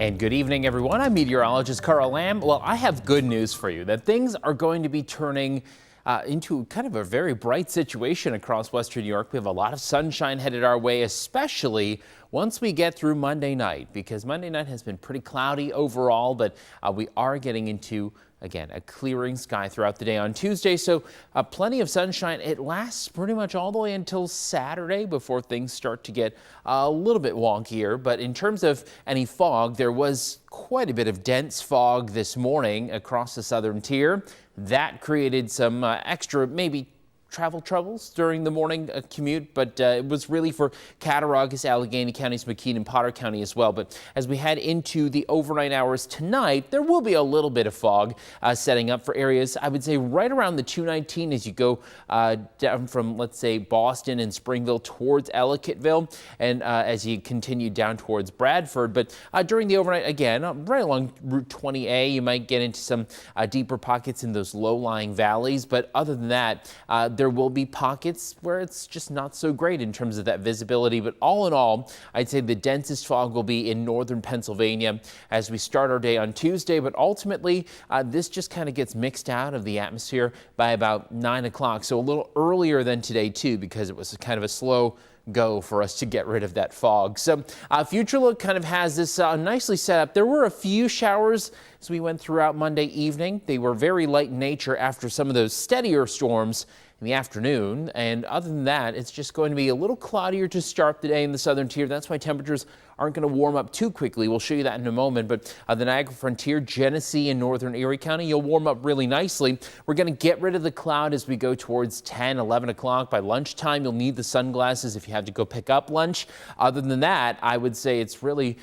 And good evening, everyone. I'm meteorologist Carl Lam. Well, I have good news for you that things are going to be turning into kind of a very bright situation across western New York. We have a lot of sunshine headed our way, especially once we get through Monday night, because Monday night has been pretty cloudy overall, but we are getting into again, a clearing sky throughout the day on Tuesday, so plenty of sunshine. It lasts pretty much all the way until Saturday before things start to get a little bit wonkier. But in terms of any fog, there was quite a bit of dense fog this morning across the southern tier. That created some extra, maybe travel troubles during the morning commute, but it was really for Cattaraugus, Allegheny counties, McKean and Potter County as well. But as we head into the overnight hours tonight, there will be a little bit of fog setting up for areas, I would say, right around the 219 as you go down from, let's say, Boston and Springville towards Ellicottville, and as you continue down towards Bradford. But during the overnight, again, right along Route 20A, you might get into some deeper pockets in those low-lying valleys. But other than that, there will be pockets where it's just not so great in terms of that visibility. But all in all, I'd say the densest fog will be in northern Pennsylvania as we start our day on Tuesday. But ultimately, this just kind of gets mixed out of the atmosphere by about 9 o'clock. So a little earlier than today, too, because it was kind of a slow go for us to get rid of that fog. So Future Look kind of has this nicely set up. There were a few showers as we went throughout Monday evening. They were very light in nature after some of those steadier storms in the afternoon, and other than that, it's just going to be a little cloudier to start the day in the southern tier. That's why temperatures aren't going to warm up too quickly. We'll show you that in a moment. But the Niagara Frontier, Genesee, and northern Erie County, you'll warm up really nicely. We're going to get rid of the cloud as we go towards 10, 11 o'clock. By lunchtime, you'll need the sunglasses if you have to go pick up lunch. Other than that, I would say it's really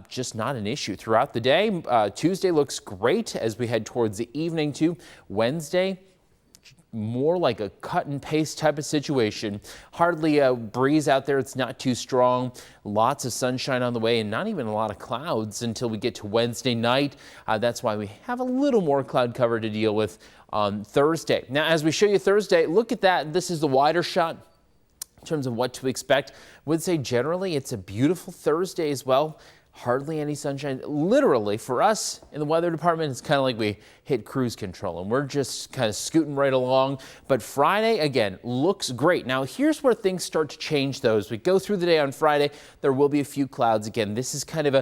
just not an issue throughout the day. Tuesday looks great as we head towards the evening to Wednesday. More like a cut and paste type of situation. Hardly a breeze out there. It's not too strong. Lots of sunshine on the way and not even a lot of clouds until we get to Wednesday night. That's why we have a little more cloud cover to deal with on Thursday. Now, as we show you Thursday, look at that. This is the wider shot in terms of what to expect. Would say generally it's a beautiful Thursday as well. Hardly any sunshine. Literally, for us in the weather department, it's kind of like we hit cruise control and we're just kind of scooting right along. But Friday, again, looks great. Now, here's where things start to change, though. As we go through the day on Friday, there will be a few clouds. Again, this is kind of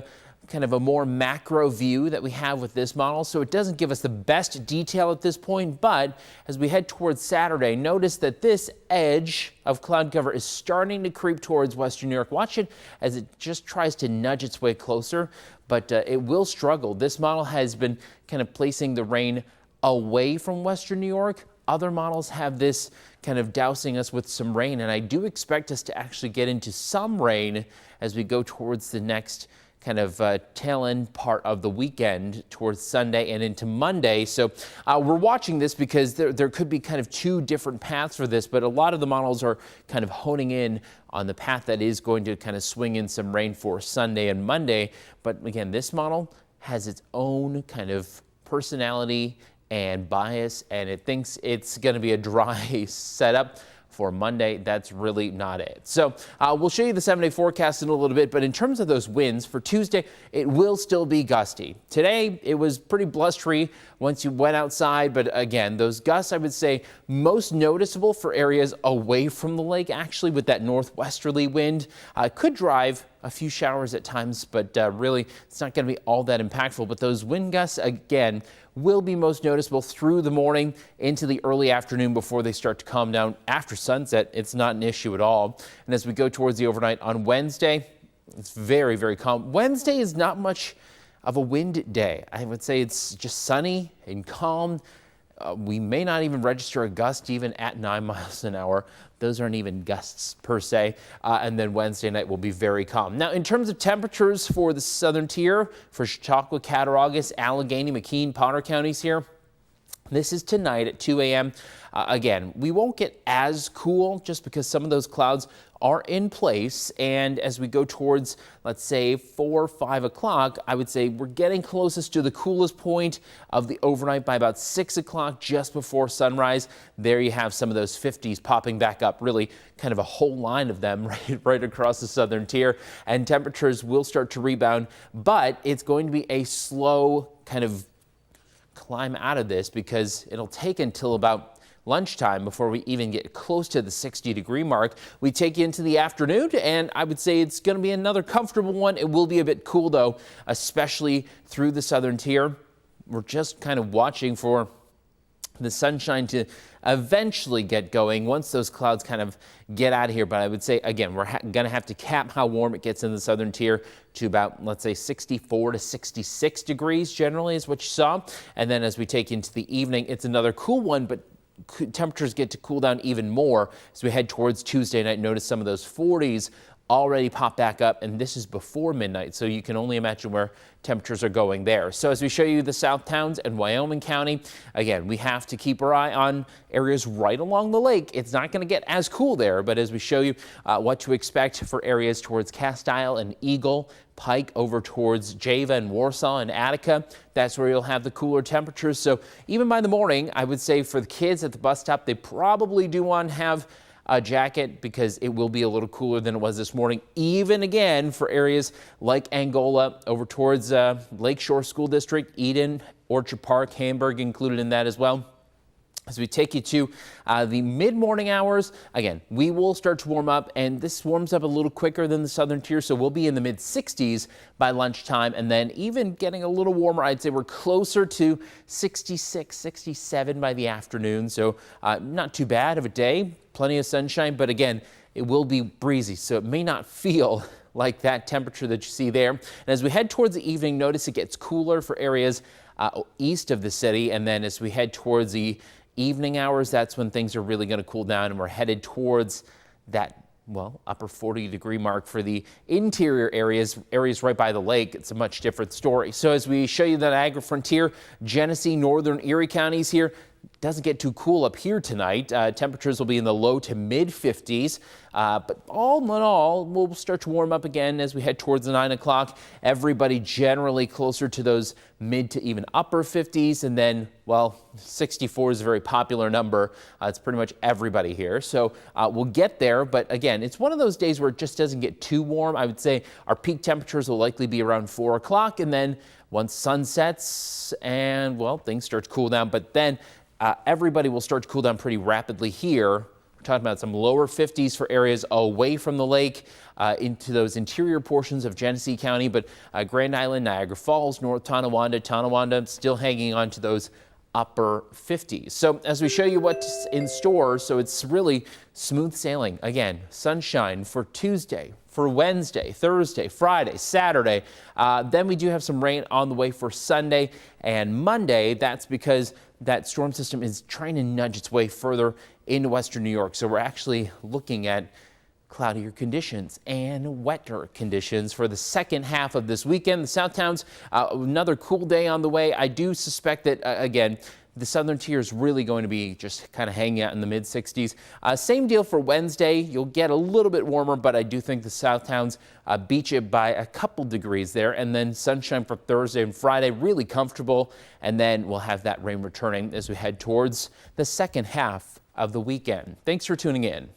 a more macro view that we have with this model, so it doesn't give us the best detail at this point. But as we head towards Saturday, notice that this edge of cloud cover is starting to creep towards western New York. Watch it as it just tries to nudge its way closer, but it will struggle. This model has been kind of placing the rain away from western New York. Other models have this kind of dousing us with some rain, and I do expect us to actually get into some rain as we go towards the next kind of tail end part of the weekend towards Sunday and into Monday. So we're watching this because there could be kind of two different paths for this, but a lot of the models are kind of honing in on the path that is going to kind of swing in some rain for Sunday and Monday. But again, this model has its own kind of personality and bias, and it thinks it's going to be a dry setup for Monday. That's really not it. So we'll show you the 7-day forecast in a little bit, but in terms of those winds for Tuesday, it will still be gusty. Today, it was pretty blustery once you went outside, but again, those gusts, I would say, most noticeable for areas away from the lake, actually, with that northwesterly wind. Could drive a few showers at times, but really, it's not going to be all that impactful. But those wind gusts, again, will be most noticeable through the morning into the early afternoon before they start to calm down after sunset. It's not an issue at all. And as we go towards the overnight on Wednesday, it's very, very calm. Wednesday is not much of a wind day. I would say it's just sunny and calm. We may not even register a gust even at 9 miles an hour. Those aren't even gusts per se. And then Wednesday night will be very calm. Now, in terms of temperatures for the southern tier, for Chautauqua, Cattaraugus, Allegheny, McKean, Potter counties here, This is tonight at 2 a.m. Again, we won't get as cool just because some of those clouds are in place. And as we go towards, let's say, 4 or 5 o'clock, I would say we're getting closest to the coolest point of the overnight by about 6 o'clock, just before sunrise. There you have some of those 50s popping back up, really kind of a whole line of them right across the southern tier. And temperatures will start to rebound, but it's going to be a slow kind of climb out of this because it'll take until about lunchtime before we even get close to the 60-degree mark. We take you into the afternoon, and I would say it's going to be another comfortable one. It will be a bit cool, though, especially through the southern tier. We're just kind of watching for the sunshine to eventually get going once those clouds kind of get out of here. But I would say, again, we're going to have to cap how warm it gets in the southern tier to about, let's say, 64 to 66 degrees generally is what you saw. And then as we take into the evening, it's another cool one, but temperatures get to cool down even more as we head towards Tuesday night. Notice some of those 40s already pop back up, and this is before midnight, so you can only imagine where temperatures are going there. So as we show you the South Towns and Wyoming County, again, we have to keep our eye on areas right along the lake. It's not going to get as cool there, but as we show you what to expect for areas towards Cast Isle and Eagle, Pike over towards Java and Warsaw and Attica, that's where you'll have the cooler temperatures. So even by the morning, I would say for the kids at the bus stop, they probably do want to have a jacket because it will be a little cooler than it was this morning. Even again for areas like Angola over towards Lakeshore School District, Eden, Orchard Park, Hamburg included in that as well. As we take you to the mid-morning hours, again, we will start to warm up, and this warms up a little quicker than the southern tier, so we'll be in the mid-60s by lunchtime, and then even getting a little warmer. I'd say we're closer to 66, 67 by the afternoon, so not too bad of a day. Plenty of sunshine, but again, it will be breezy, so it may not feel like that temperature that you see there. And as we head towards the evening, notice it gets cooler for areas east of the city, and then as we head towards the evening hours, that's when things are really going to cool down, and we're headed towards that, well, upper 40-degree mark for the interior areas right by the lake. It's a much different story. So as we show you the Niagara Frontier, Genesee, northern Erie counties here, doesn't get too cool up here tonight. Temperatures will be in the low to mid 50s, but all in all, we'll start to warm up again as we head towards the 9 o'clock. Everybody generally closer to those mid to even upper 50s, and then, well, 64 is a very popular number. It's pretty much everybody here, so we'll get there. But again, it's one of those days where it just doesn't get too warm. I would say our peak temperatures will likely be around 4 o'clock, and then once sun sets and, well, things start to cool down, but then everybody will start to cool down pretty rapidly here. We're talking about some lower 50s for areas away from the lake into those interior portions of Genesee County, but Grand Island, Niagara Falls, North Tonawanda still hanging on to those upper 50s. So as we show you what's in store, so it's really smooth sailing. Again, sunshine for Tuesday, for Wednesday, Thursday, Friday, Saturday. Then we do have some rain on the way for Sunday and Monday. That's because that storm system is trying to nudge its way further into western New York. So we're actually looking at cloudier conditions and wetter conditions for the second half of this weekend. The South Towns, another cool day on the way. I do suspect that, again, the southern tier is really going to be just kind of hanging out in the mid 60s. Same deal for Wednesday. You'll get a little bit warmer, but I do think the South Towns beat you by a couple degrees there. And then sunshine for Thursday and Friday, really comfortable. And then we'll have that rain returning as we head towards the second half of the weekend. Thanks for tuning in.